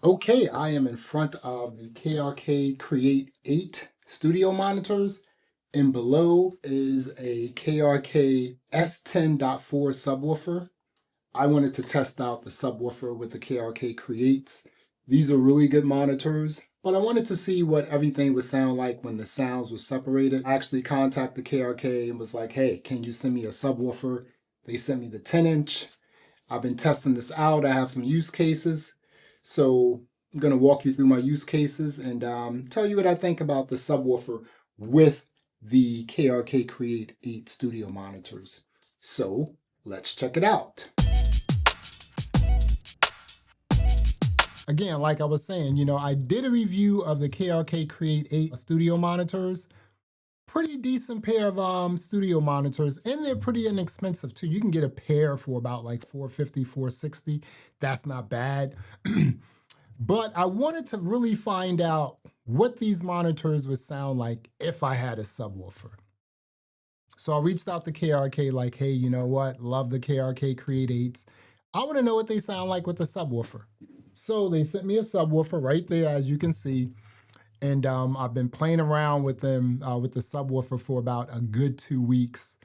Okay, I am in front of the KRK Kreate 8 studio monitors, and below is a KRK S10.4 subwoofer. I wanted to test out the subwoofer with the KRK Kreates. These are really good monitors, but I wanted to see what everything would sound like when the sounds were separated. I actually contacted KRK and was like, hey, can you send me a subwoofer? They sent me the 10-inch. I've been testing this out. I have some use cases. So I'm going to walk you through my use cases and tell you what I think about the subwoofer with the KRK Kreate 8 studio monitors. So let's check it out. Again, like I was saying, I did a review of the KRK Kreate 8 studio monitors. Pretty decent pair of studio monitors, and they're pretty inexpensive too. You can get a pair for about like $450, $460. That's not bad. But I wanted to really find out what these monitors would sound like if I had a subwoofer. So I reached out to KRK like, hey, you know what? Love the KRK Kreate 8s. I want to know what they sound like with a subwoofer. So they sent me a subwoofer right there, as you can see. And I've been playing around with them, with the subwoofer for about a good 2 weeks.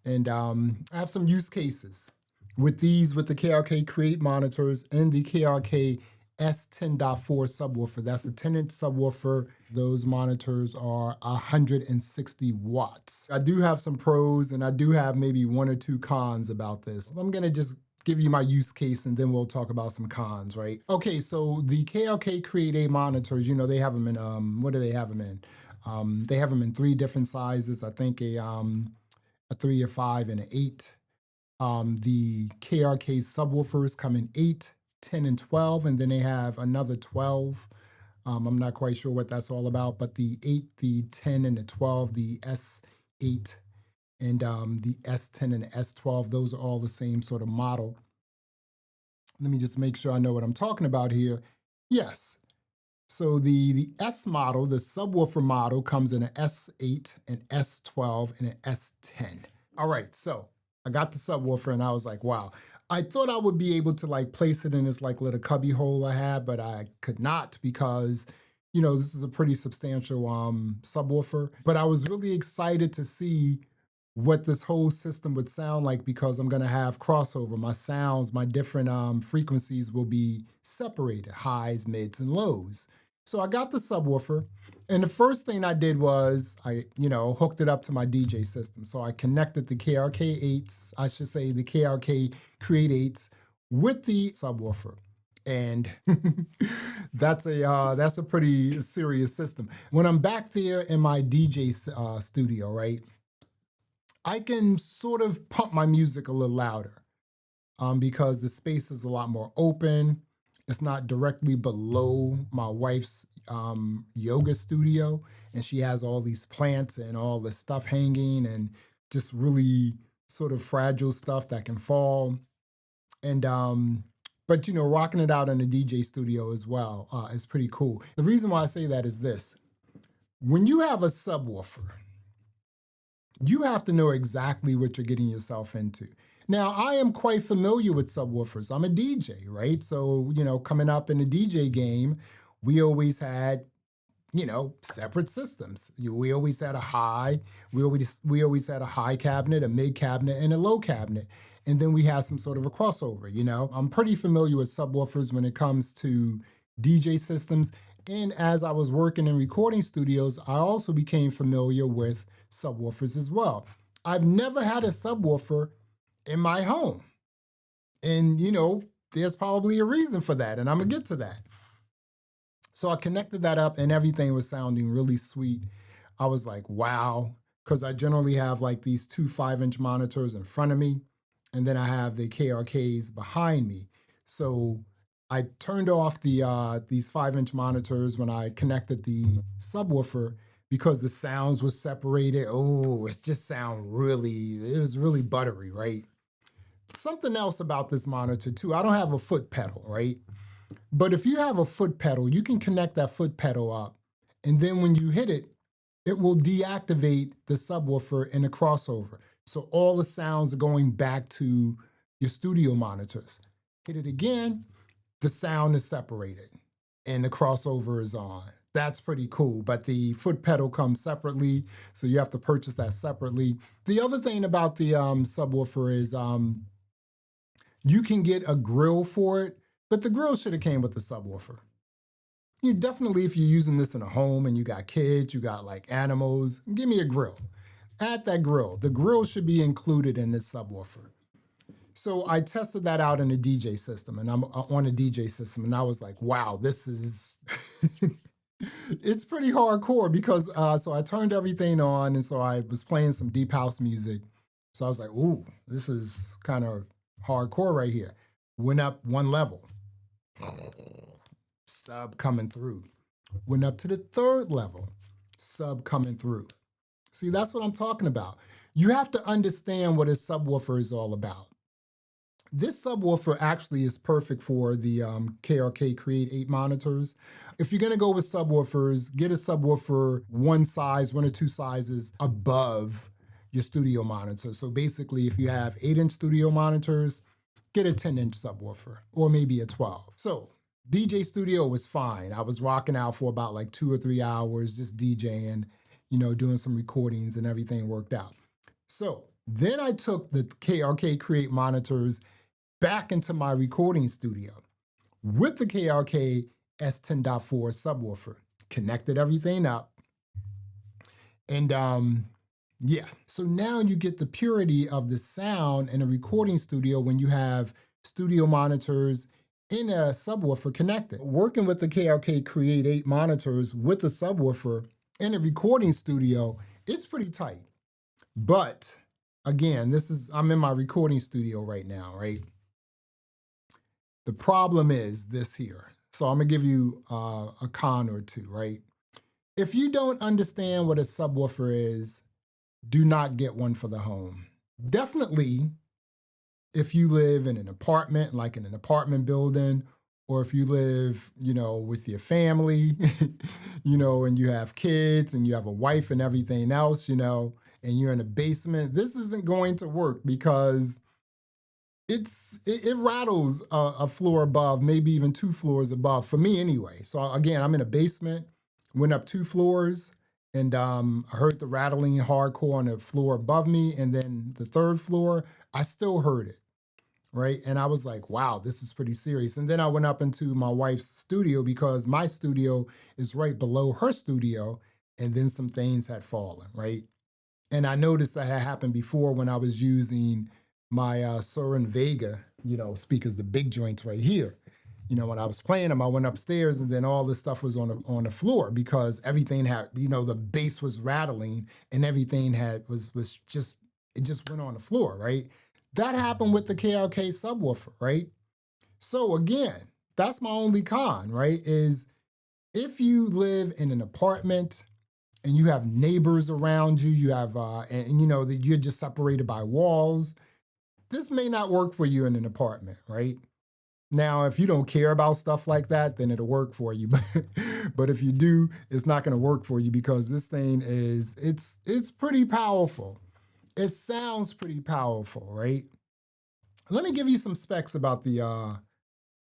And I have some use cases with the KRK Kreate monitors and the KRK S10.4 subwoofer. That's a 10-inch subwoofer. Those monitors are 160 watts. I do have some pros and I do have maybe 1 or 2 cons about this. I'm gonna just give you my use case and then we'll talk about some cons, right? Okay, so the KRK Kreate monitors, they have them in, what do they have them in? They have them in 3 different sizes. I think a 3, a 5, and an 8. The KRK subwoofers come in 8, 10, and 12, and then they have another 12. I'm not quite sure what that's all about, but the 8, the 10, and the 12, the S8 and the S10 and the S12, those are all the same sort of model. Let me just make sure I know what I'm talking about here. Yes. So the S model, the subwoofer model, comes in an S8, an S12, and an S10. All right, so I got the subwoofer and I was like, wow. I thought I would be able to like place it in this like little cubby hole I had, but I could not because, this is a pretty substantial subwoofer. But I was really excited to see what this whole system would sound like because I'm gonna have crossover. My sounds, my different frequencies will be separated, highs, mids, and lows. So I got the subwoofer, and the first thing I did was I, hooked it up to my DJ system. So I connected the KRK 8s, I should say the KRK Kreate 8s with the subwoofer. And that's a pretty serious system. When I'm back there in my DJ studio, right, I can sort of pump my music a little louder because the space is a lot more open. It's not directly below my wife's yoga studio, and she has all these plants and all this stuff hanging and just really sort of fragile stuff that can fall. And but rocking it out in the DJ studio as well is pretty cool. The reason why I say that is this: when you have a subwoofer, you have to know exactly what you're getting yourself into. Now, I am quite familiar with subwoofers. I'm a DJ, right? So, coming up in the DJ game, we always had, separate systems. We always had a high, we always had a high cabinet, a mid cabinet, and a low cabinet. And then we had some sort of a crossover, I'm pretty familiar with subwoofers when it comes to DJ systems. And as I was working in recording studios, I also became familiar with subwoofers as well. I've never had a subwoofer in my home. And, there's probably a reason for that. And I'm going to get to that. So I connected that up and everything was sounding really sweet. I was like, wow. Because I generally have like these 2 5-inch monitors in front of me. And then I have the KRKs behind me. So I turned off these 5-inch monitors when I connected the subwoofer because the sounds were separated. Oh, it just it was really buttery, right? Something else about this monitor too, I don't have a foot pedal, right? But if you have a foot pedal, you can connect that foot pedal up. And then when you hit it, it will deactivate the subwoofer in the crossover. So all the sounds are going back to your studio monitors. Hit it again, the sound is separated. and the crossover is on. That's pretty cool, but the foot pedal comes separately, so you have to purchase that separately. The other thing about the subwoofer is you can get a grill for it, but the grill should have came with the subwoofer. You definitely, if you're using this in a home and you got kids, you got like animals, give me a grill. Add that grill. The grill should be included in this subwoofer. So I tested that out in a DJ system, and I'm on a DJ system, and I was like, wow, this is, it's pretty hardcore because, so I turned everything on, and so I was playing some deep house music. So I was like, ooh, this is kind of hardcore right here. Went up one level, sub coming through. Went up to the third level, sub coming through. See, that's what I'm talking about. You have to understand what a subwoofer is all about. This subwoofer actually is perfect for the KRK Kreate 8 monitors. If you're gonna go with subwoofers, get a subwoofer one size, one or two sizes above your studio monitor. So basically, if you have 8-inch studio monitors, get a 10-inch subwoofer, or maybe a 12. So DJ studio was fine. I was rocking out for about like 2 or 3 hours, just DJing, you know, doing some recordings, and everything worked out. So then I took the KRK Kreate monitors back into my recording studio with the KRK S10.4 subwoofer, connected everything up. And yeah, so now you get the purity of the sound in a recording studio when you have studio monitors in a subwoofer connected. Working with the KRK Kreate 8 monitors with the subwoofer in a recording studio, it's pretty tight. But again, I'm in my recording studio right now, right? The problem is this here. So I'm gonna give you a con or two, right? If you don't understand what a subwoofer is, do not get one for the home. Definitely, if you live in an apartment, like in an apartment building, or if you live, you know, with your family, you know, and you have kids and you have a wife and everything else, you know, and you're in a basement, this isn't going to work because it rattles a floor above, maybe even 2 floors above, for me anyway. So again, I'm in a basement, went up 2 floors, and I heard the rattling hardcore on the floor above me, and then the 3rd floor, I still heard it, right? And I was like, wow, this is pretty serious. And then I went up into my wife's studio because my studio is right below her studio, and then some things had fallen, right? And I noticed that had happened before when I was using my Soren Vega, you know, speakers, the big joints right here. You know, when I was playing them, I went upstairs, and then all this stuff was on the floor because everything had, you know, the bass was rattling, and everything was just, it just went on the floor, right? That happened with the KRK subwoofer, right? So again, that's my only con, right? Is if you live in an apartment and you have neighbors around you, you have, and you know, that you're just separated by walls, this may not work for you in an apartment, right? Now, if you don't care about stuff like that, then it'll work for you. But if you do, it's not gonna work for you because this thing is, it's pretty powerful. It sounds pretty powerful, right? Let me give you some specs about the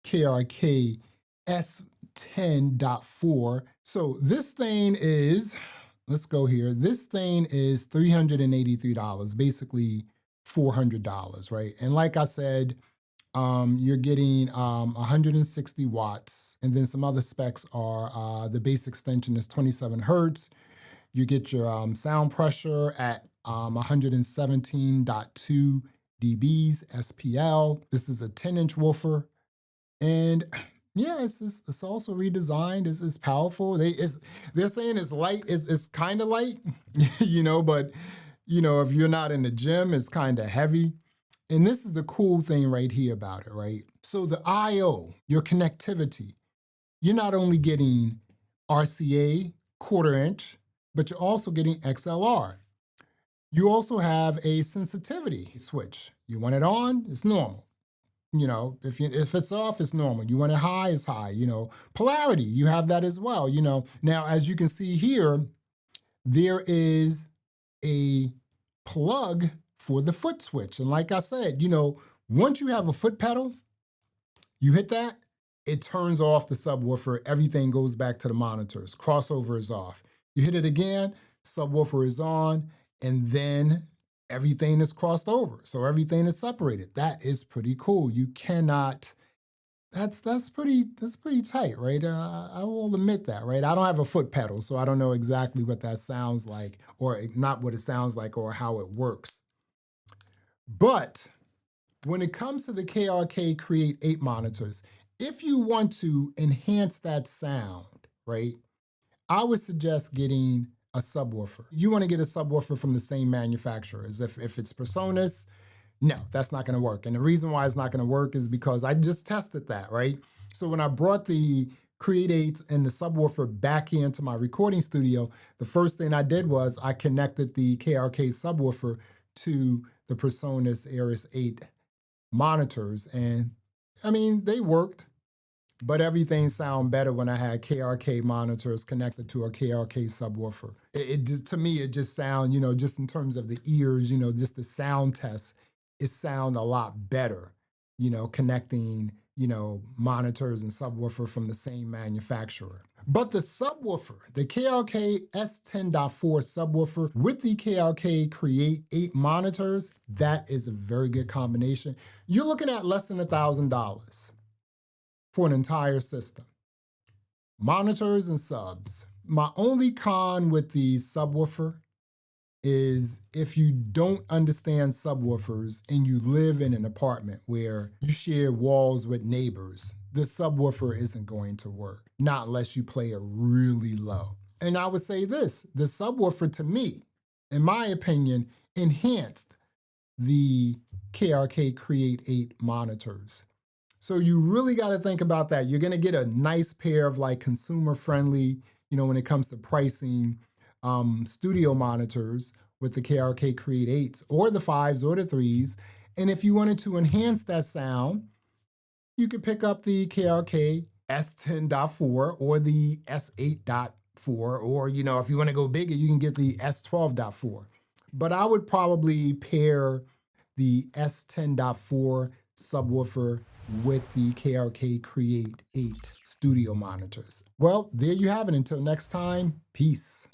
KRK S10.4. So this thing is, let's go here. This thing is $383, basically $400, right? And like I said, you're getting 160 watts, and then some other specs are the bass extension is 27 hertz. You get your sound pressure at 117.2 dBs SPL. This is a 10-inch woofer, and yeah, it's also redesigned. It's powerful. They're saying it's light. It's kind of light, you know, but you know, if you're not in the gym, it's kind of heavy. And this is the cool thing right here about it, right? So the I/O, your connectivity, you're not only getting RCA 1/4 inch, but you're also getting XLR. You also have a sensitivity switch. You want it on, it's normal. You know, if it's off, it's normal. You want it high, it's high. You know, polarity, you have that as well. You know, now as you can see here, there is a plug for the foot switch. And like I said, you know, once you have a foot pedal, you hit that, it turns off the subwoofer, everything goes back to the monitors. Crossover is off. You hit it again, subwoofer is on, and then everything is crossed over. So everything is separated. That is pretty cool. You cannot, that's pretty tight, right? I will admit that, right? I don't have a foot pedal, so I don't know exactly what that sounds like, or not what it sounds like, or how it works. But when it comes to the KRK Kreate 8 monitors, if you want to enhance that sound, right, I would suggest getting a subwoofer. You want to get a subwoofer from the same manufacturer. As if it's PreSonus, no, that's not going to work. And the reason why it's not going to work is because I just tested that, right? So when I brought the Kreate 8 and the subwoofer back into my recording studio, the first thing I did was I connected the KRK subwoofer to the PreSonus Ares 8 monitors, and I mean, they worked, but everything sounded better when I had KRK monitors connected to a KRK subwoofer. To me, it just sound, just in terms of the ears, just the sound test, it sound a lot better, connecting, monitors and subwoofer from the same manufacturer. But the subwoofer, the KRK S10.4 subwoofer with the KRK Kreate 8 monitors, that is a very good combination. You're looking at less than $1,000 for an entire system. Monitors and subs. My only con with the subwoofer is if you don't understand subwoofers and you live in an apartment where you share walls with neighbors, the subwoofer isn't going to work, not unless you play it really low. And I would say this, the subwoofer to me, in my opinion, enhanced the KRK Kreate 8 monitors. So you really got to think about that. You're going to get a nice pair of like consumer friendly, when it comes to pricing, studio monitors with the KRK Kreate 8s or the 5s or the 3s. And if you wanted to enhance that sound, you could pick up the KRK S10.4 or the S8.4, or, if you want to go bigger, you can get the S12.4. But I would probably pair the S10.4 subwoofer with the KRK Kreate 8 studio monitors. Well, there you have it. Until next time, peace.